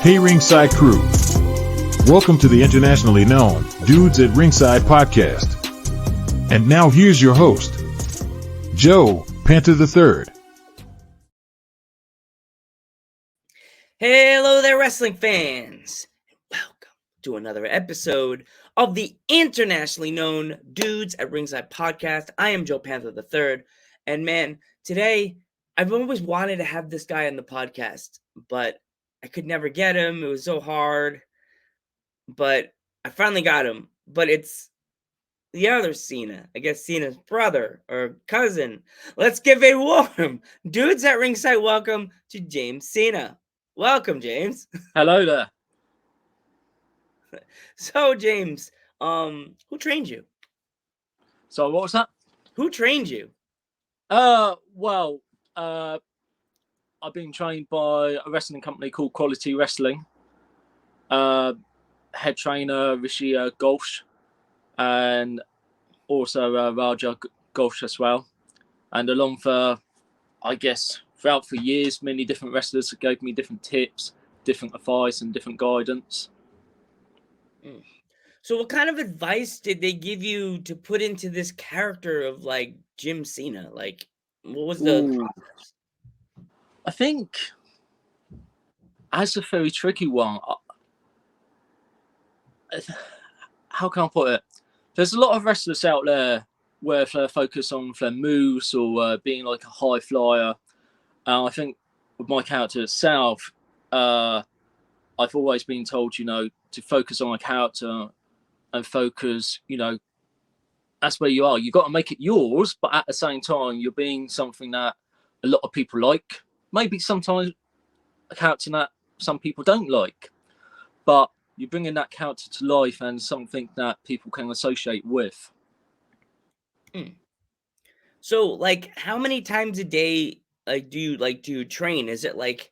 Hey Ringside crew, welcome to the internationally known Dudes at Ringside podcast. And now here's your host, Joe, Panther the Third. Hello there, wrestling fans. Welcome to another episode of the internationally known Dudes at Ringside podcast. I am Joe Panther the Third, and man, today I've always wanted to have this guy on the podcast, but I could never get him. It was so hard, but I finally got him. But it's the other Cena. I guess Cena's brother or cousin. Let's give a warm Dudes at Ringside welcome to James Cena. Welcome, James. Hello there. So, James, who trained you? So what was that? Who trained you? I've been trained by a wrestling company called Quality Wrestling. Head trainer Rishi Ghosh, and also Raja Ghosh as well. And along for, I guess, throughout for years, many different wrestlers gave me different tips, different advice, and different guidance. So what kind of advice did they give you to put into this character of like Jim Cena? Like, what was the process? I think that's a very tricky one. How can I put it? There's a lot of wrestlers out there where they focus on their moves or being like a high flyer. I think with my character itself, I've always been told, to focus on a character and focus, that's where you are. You've got to make it yours, but at the same time, you're being something that a lot of people like. Maybe sometimes a character that some people don't like, but you're bringing that character to life and something that people can associate with. So, like, how many times a day do you train? Is it like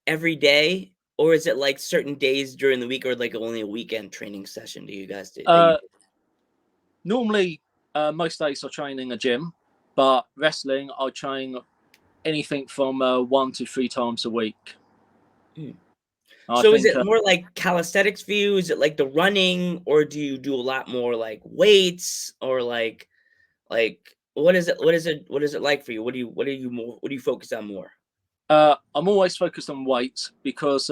every day, or is it like certain days during the week, or like only a weekend training session? Do you guys do? Normally, most days I train in a gym, but wrestling I train anything from 1 to 3 times a week. So is it more like calisthenics for you? Is it like the running, or do you do a lot more like weights, or like what is it? What is it like for you? What do you focus on more? I'm always focused on weights because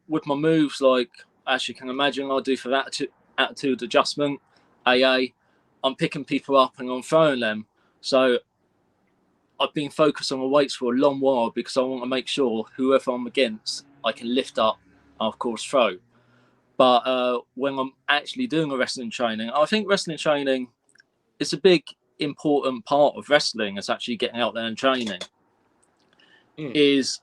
with my moves, like as you can imagine, I do for that attitude adjustment, AA. I'm picking people up and I'm throwing them. So I've been focused on the weights for a long while because I want to make sure whoever I'm against, I can lift up and of course throw. But when I'm actually doing a wrestling training, I think wrestling training is a big important part of wrestling. Is actually getting out there and training. Is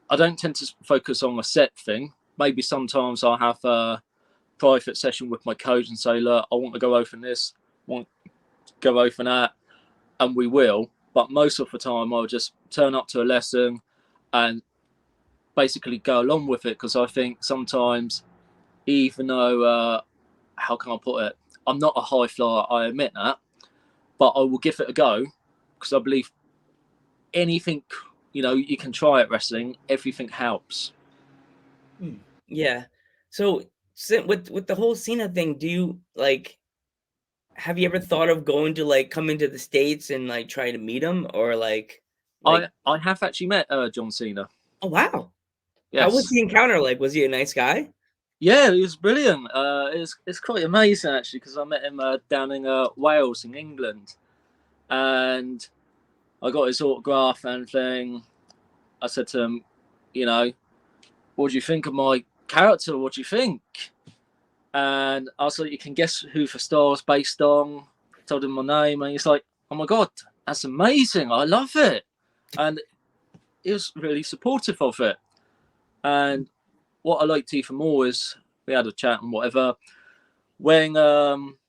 I don't tend to focus on a set thing. Maybe sometimes I'll have a private session with my coach and say, look, I want to go over this, want to go over that, and we will. But most of the time I'll just turn up to a lesson and basically go along with it, because I think sometimes, even though how can I put it, I'm not a high flyer, I admit that, but I will give it a go because I believe anything you can try at wrestling, everything helps. Yeah. So with the whole Cena thing, do you have you ever thought of going to coming to the States and like try to meet him, or like I have actually met John Cena. Oh wow. Yes. How was the encounter like? Was he a nice guy? Yeah, he was brilliant. It's quite amazing actually, because I met him down in Wales in England, and I got his autograph and thing. I said to him, what do you think of my character? What do you think? And I was like, you can guess who the star is based on. I told him my name, and he's like, oh my God, that's amazing. I love it. And he was really supportive of it. And what I liked even more is we had a chat and whatever. When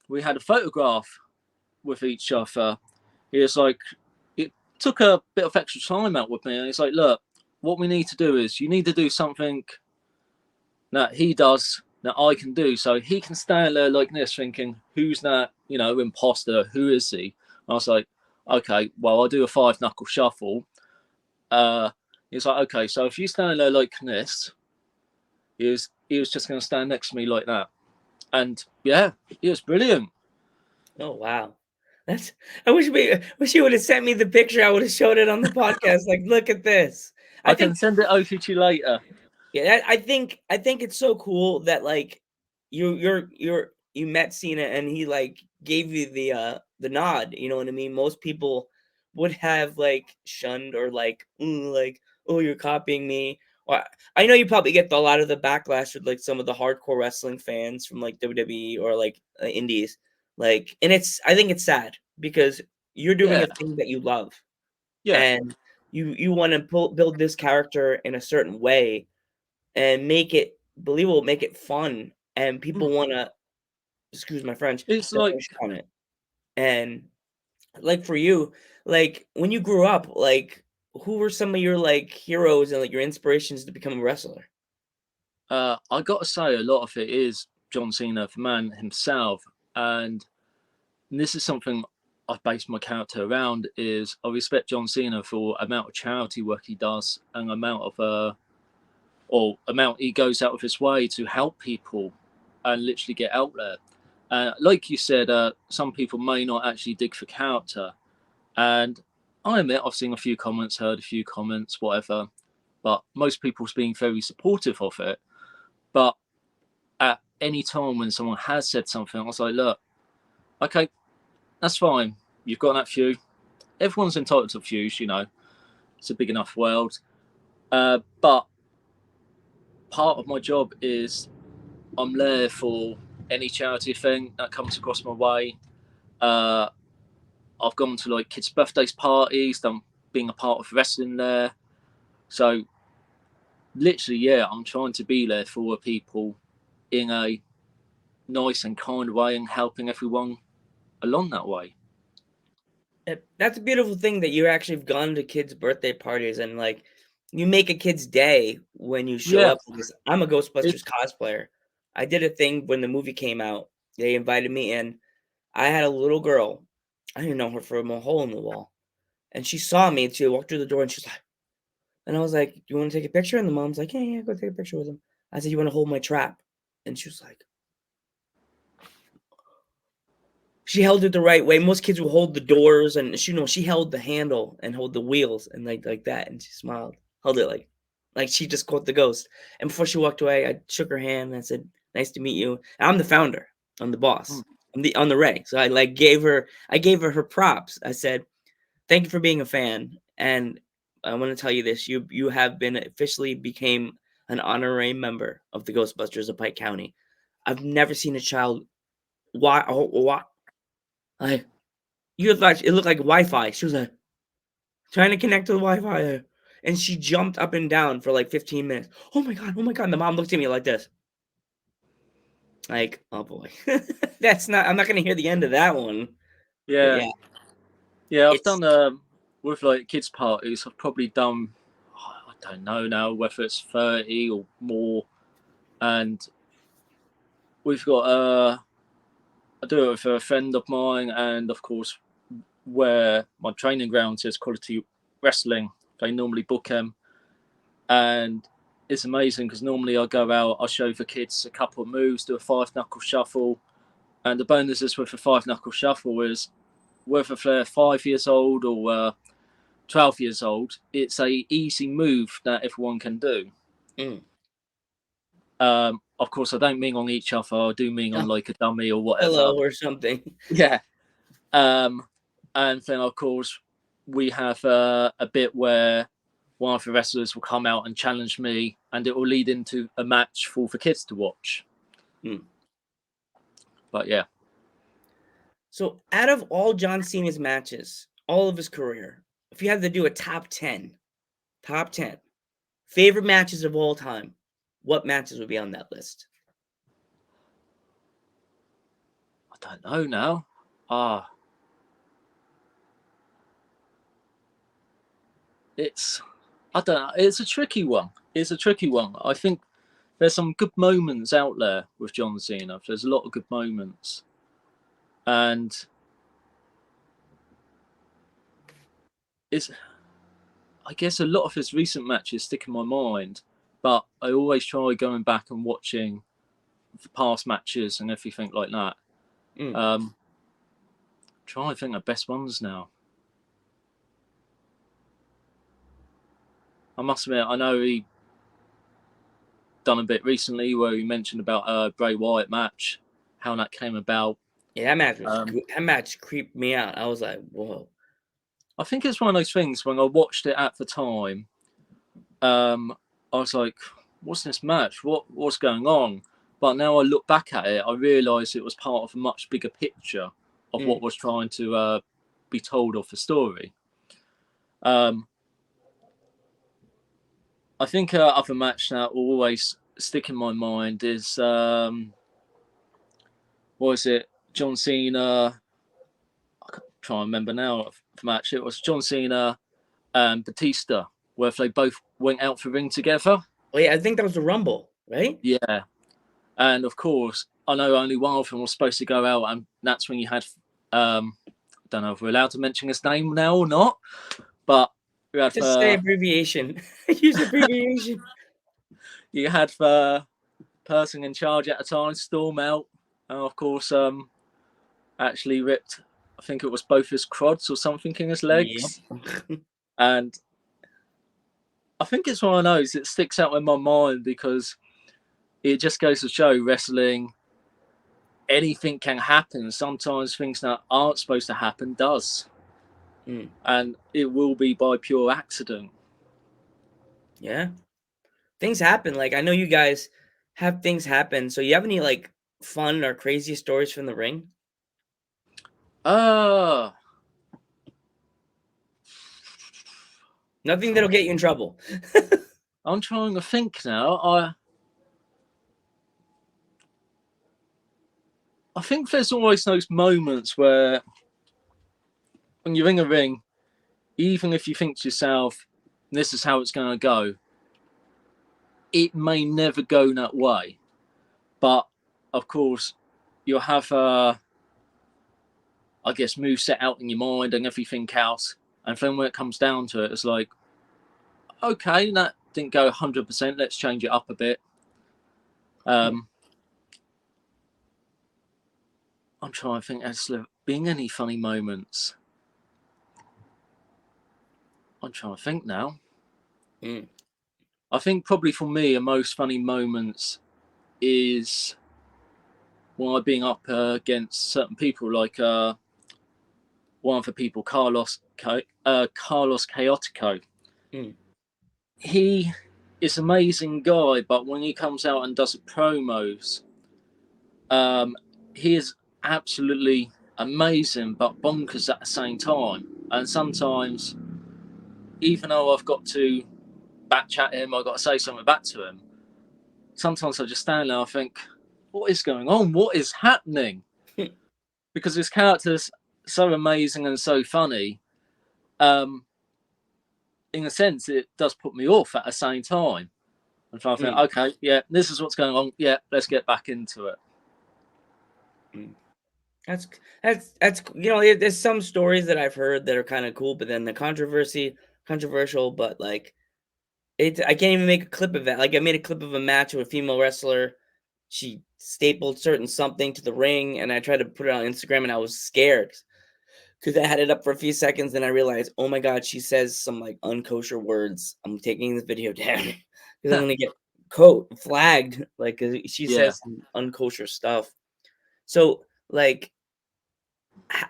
we had a photograph with each other, he was like, it took a bit of extra time out with me. And he's like, look, what we need to do is you need to do something that he does that I can do. So he can stand there like this thinking, who's that, imposter? Who is he? And I was like, okay, well, I'll do a 5-knuckle shuffle. He's like, okay, so if you stand there like this, He was just going to stand next to me like that, and yeah, he was brilliant. Oh wow. That's I wish you would have sent me the picture. I would have showed it on the podcast. Like, look at this. I I can think send it over to you later. yeah, I think it's so cool that like you met Cena and he like gave you the nod. You know what I mean? Most people would have like shunned or like oh you're copying me. Or I know you probably get a lot of the backlash with like some of the hardcore wrestling fans from like WWE or like indies. Like, and I think it's sad because you're doing a Yeah, thing that you love yeah, and you want to build this character in a certain way and make it believable, make it fun, and people wanna, excuse my French, it's like relish on it. And like for you, like when you grew up, like who were some of your like heroes and like your inspirations to become a wrestler? I got to say, a lot of it is John Cena, the man himself, and this is something I've based my character around. Is I respect John Cena for amount of charity work he does and amount of or amount he goes out of his way to help people and literally get out there. Like you said, some people may not actually dig for character, and I admit I've seen a few comments, heard a few comments, whatever, but most people's being very supportive of it. But at any time when someone has said something, I was like, look, okay, that's fine. You've got that view. Everyone's entitled to views, you know. It's a big enough world. But part of my job is I'm there for any charity thing that comes across my way. Uh, I've gone to like kids' birthdays parties, done being a part of wrestling there. So literally, yeah, I'm trying to be there for people in a nice and kind way and helping everyone along that way. That's a beautiful thing that you actually have gone to kids' birthday parties and like you make a kid's day when you show Yeah, up because I'm a it, Ghostbusters cosplayer. I did a thing when the movie came out. They invited me in. I had a little girl. I didn't know her from a hole in the wall. And she saw me and she walked through the door and she's like, and I was like, "Do you want to take a picture?" And the mom's like, "Yeah, yeah, go take a picture with him." I said, "You want to hold my trap?" And she was like, she held it the right way. Most kids will hold the doors, and she held the handle and hold the wheels and like that. And she smiled, held it like she just caught the ghost. And before she walked away, I shook her hand and I said, "Nice to meet you." And I'm the founder. I'm the boss. I'm the on the Ray. So I like gave her props. I said, "Thank you for being a fan." And I want to tell you this: you have been officially became an honorary member of the Ghostbusters of Pike County. I've never seen a child. Why? Like you look like it looked like Wi-Fi. She was like trying to connect to the Wi-Fi, and she jumped up and down for like 15 minutes. Oh my god! Oh my god! And the mom looked at me like this, like, oh boy, that's not. I'm not gonna hear the end of that one. But yeah, yeah, yeah. I've it's done with like kids parties. I've probably done, I don't know now whether it's 30 or more, and we've got I do it with a friend of mine, and of course where my training ground is Quality Wrestling. They normally book them, and it's amazing because normally I go out, I show the kids a couple of moves, do a 5 knuckle shuffle, and the bonus is with a 5 knuckle shuffle is whether they're 5 years old or 12 years old, it's a easy move that everyone can do. mm. Of course, I don't mean on each other. I do mean on Oh, like a dummy or whatever. hello or something. Yeah. And then, of course, we have a bit where one of the wrestlers will come out and challenge me, and it will lead into a match for the kids to watch. Mm. But yeah, So, out of all John Cena's matches, all of his career, if you had to do a top 10 favorite matches of all time, what matches would be on that list? I don't know now. Ah, it's I don't know. It's a tricky one. It's a tricky one. I think there's some good moments out there with John Cena. There's a lot of good moments, and it's I guess a lot of his recent matches stick in my mind. But I always try going back and watching the past matches and everything like that. Trying to think of best ones now. I must admit, I know he done a bit recently where he mentioned about Bray Wyatt match, how that came about. Yeah, that match creeped me out. I was like, whoa. I think it's one of those things when I watched it at the time, I was like, what's this match? What's going on? But now I look back at it, I realise it was part of a much bigger picture of what was trying to be told of the story. I think other match that will always stick in my mind is, what was it? John Cena. I can't try and remember now the match. It was John Cena and Batista, where they both went out for ring together. Oh yeah, I think that was the Rumble, right? Yeah. And of course, I know only one of them was supposed to go out, and that's when you had, I don't know if we're allowed to mention his name now or not, but you had Just say abbreviation. Use abbreviation. You had the person in charge at the time storm out, and of course, actually ripped, I think it was both his quads or something in his legs. Yep. And I think it's one of those, it sticks out in my mind because it just goes to show wrestling, anything can happen. Sometimes things that aren't supposed to happen does. And it will be by pure accident. Yeah. Things happen. Like, I know you guys have things happen. So you have any like fun or crazy stories from the ring? Nothing that'll get you in trouble. I'm trying to think now. I think there's always those moments where when you're in a ring, even if you think to yourself, this is how it's going to go, it may never go that way. But, of course, you'll have, I guess, moves set out in your mind and everything else. And then when it comes down to it, it's like, okay, that didn't go 100%. Let's change it up a bit. I'm trying to think, has there been any funny moments? I'm trying to think now. I think probably for me, the most funny moments is when I've been up against certain people, like one of the people, Carlos Chaotico. He is an amazing guy, but when he comes out and does promos, he is absolutely amazing, but bonkers at the same time. And sometimes, even though I've got to back chat him, I've got to say something back to him, sometimes I just stand there and think, what is going on? What is happening? Because his character's so amazing and so funny. In a sense, it does put me off at the same time. I'm trying to think, okay, yeah, this is what's going on. Yeah, let's get back into it. That's there's some stories that I've heard that are kind of cool, but then the controversial, but like I can't even make a clip of that. Like I made a clip of a match with a female wrestler. She stapled certain something to the ring, and I tried to put it on Instagram, and I was scared because I had it up for a few seconds, and I realized, oh my god, she says some like unkosher words. I'm taking this video down because I'm gonna get flagged. Like she says some unkosher stuff. So like,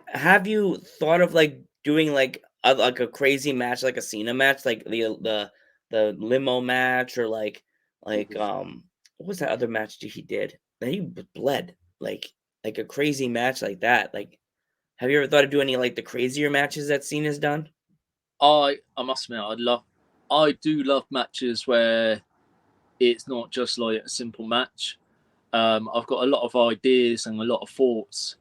have you thought of like doing like a crazy match, like a Cena match, like the limo match, or like what was that other match he did that he bled, like a crazy match like that? Like, have you ever thought of doing any like the crazier matches that Cena's done? I must admit, I do love matches where it's not just like a simple match. I've got a lot of ideas and a lot of thoughts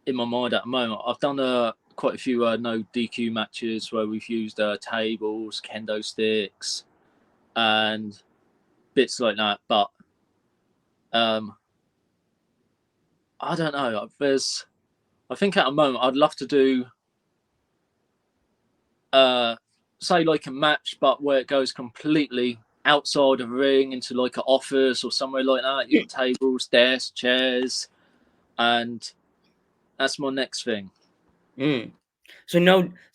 in my mind at the moment. I've done quite a few no DQ matches where we've used tables, kendo sticks, and bits like that. But I don't know. I think at the moment I'd love to do, say like a match, but where it goes completely outside of the ring into like an office or somewhere like that. You got tables, desks, chairs, and that's my next thing. So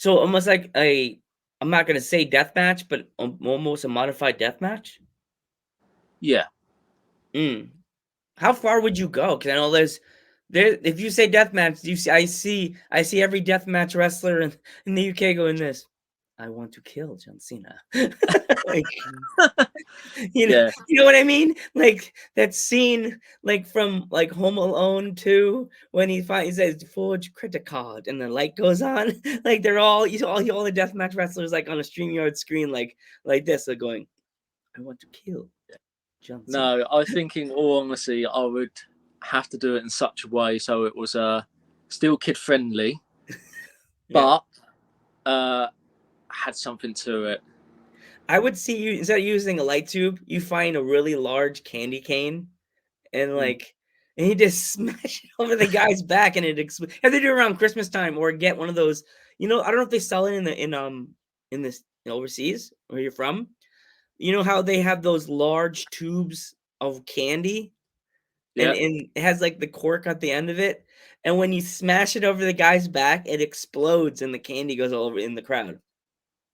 almost like I'm not gonna say death match, but almost a modified death match. Yeah. How far would you go? Because I know there. If you say death match, I see every death match wrestler in the UK going this. I want to kill John Cena. Like, Yeah. you know what I mean? Like that scene, like from like Home Alone 2, when he says "Forge credit card" and the light goes on. Like they're all the deathmatch wrestlers like on a StreamYard screen, like this, are going, "I want to kill John Cena." No, I think in all honesty, I would have to do it in such a way so it was still kid friendly, Yeah. but had something to it. I would see you, instead of using a light tube, you find a really large candy cane and and you just smash it over the guy's back and it explodes. Have to do it around Christmas time, or get one of those. I don't know if they sell it in this overseas where you're from. You know how they have those large tubes of candy, and Yeah. it has like the cork at the end of it, and when you smash it over the guy's back, it explodes and the candy goes all over in the crowd.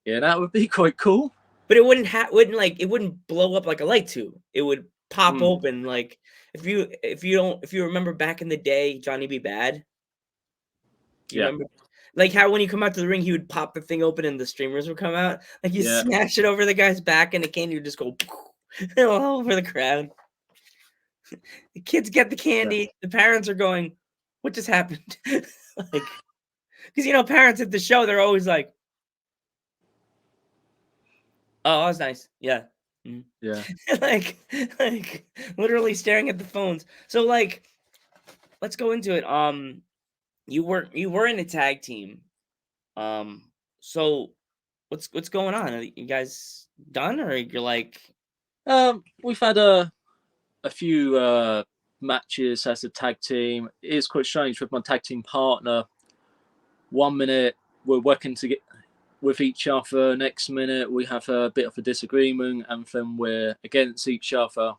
Yeah, that would be quite cool. But it wouldn't blow up like a light tube. It would pop open, like if you remember back in the day, Johnny B. Bad. Do you remember? Like how when you come out to the ring, he would pop the thing open and the streamers would come out. Like you smash it over the guy's back and the candy would just go all over the crowd. The kids get the candy. The parents are going, "What just happened?" Like, because parents at the show, they're always like, "Oh, that was nice." Yeah. Yeah. like literally staring at the phones. So like, let's go into it. You were in a tag team. So what's going on? Are you guys done, or you're like? We've had a few matches as a tag team. It is quite strange with my tag team partner. 1 minute we're working with each other. Next minute we have a bit of a disagreement, and then we're against each other.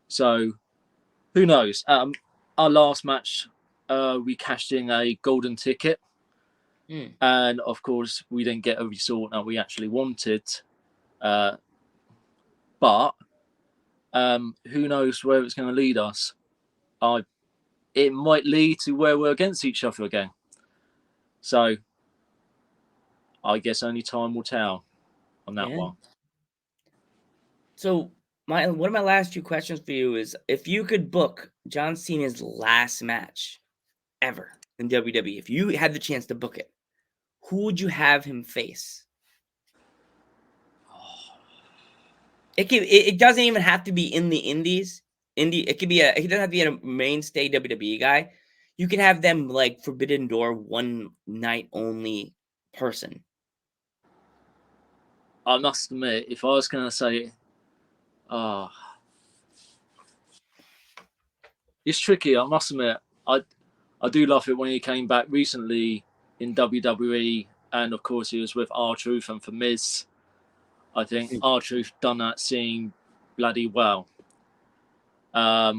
So who knows? Our last match, we cashed in a golden ticket, and of course we didn't get a result that we actually wanted. But who knows where it's going to lead us? It might lead to where we're against each other again. So I guess only time will tell on that one. So one of my last two questions for you is, if you could book John Cena's last match ever in WWE, if you had the chance to book it, who would you have him face? It doesn't even have to be in the indies. It doesn't have to be a mainstay WWE guy. You can have them like Forbidden Door, one night only person. I must admit, if I was going to say, it's tricky. I must admit, I do love it when he came back recently in WWE, and of course he was with R-Truth and for Miz. I think R-Truth done that scene bloody well. I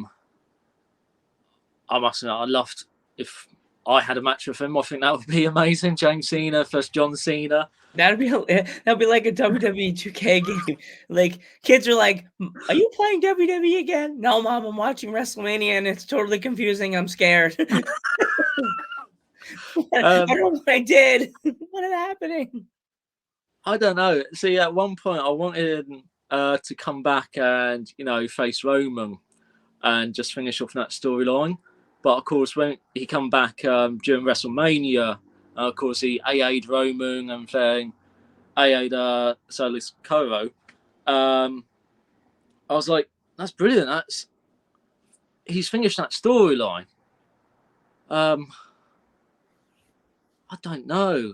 must admit, I loved, if I had a match with him, I think that would be amazing. James Cena versus John Cena. That'd be like a WWE 2K game. Like kids are like, "Are you playing WWE again?" "No, Mom, I'm watching WrestleMania and it's totally confusing. I'm scared." I don't know what I did. What is happening? I don't know. See, at one point I wanted to come back and face Roman and just finish off that storyline. But of course, when he come back during WrestleMania, of course he AA'd Roman and then AA'd Solis Koro. I was like, that's brilliant. He's finished that storyline. I don't know.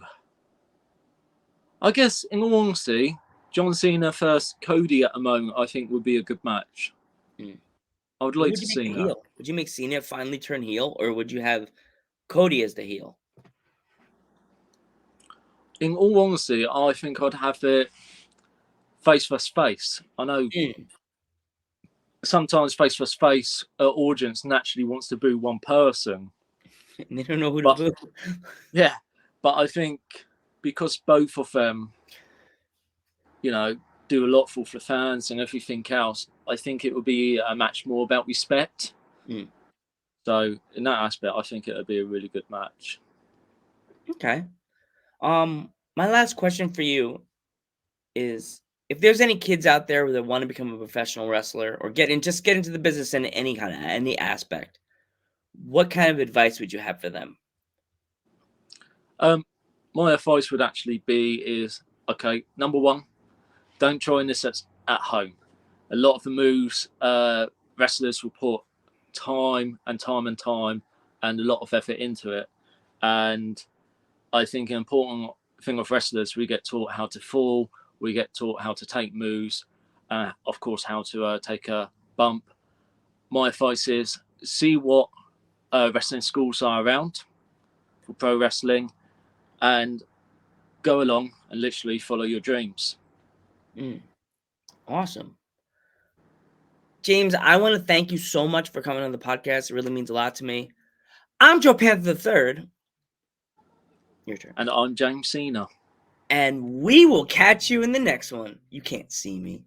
I guess, in all honesty, John Cena versus Cody at the moment, I think would be a good match. I would like to see that. Would you make Cena finally turn heel, or would you have Cody as the heel? In all honesty, I think I'd have it face versus face. I know Mm. sometimes face versus face audience naturally wants to boo one person, They don't know who to but boo. yeah, but I think because both of them, you know, do a lot for the fans and everything else, I think it would be a match more about respect. Mm. So in that aspect, I think it would be a really good match. Okay. My last question for you is, if there's any kids out there that want to become a professional wrestler or get into the business in any aspect, what kind of advice would you have for them? My advice would actually be is, okay, number one, don't join this at home. A lot of the moves wrestlers will put time and time and time and a lot of effort into it. And I think an important thing of wrestlers, we get taught how to fall, we get taught how to take moves, of course, how to take a bump. My advice is see what wrestling schools are around for pro wrestling and go along and literally follow your dreams. Mm. Awesome. James, I want to thank you so much for coming on the podcast. It really means a lot to me. I'm Joe Panther III. Your turn. And I'm James Cena. And we will catch you in the next one. You can't see me.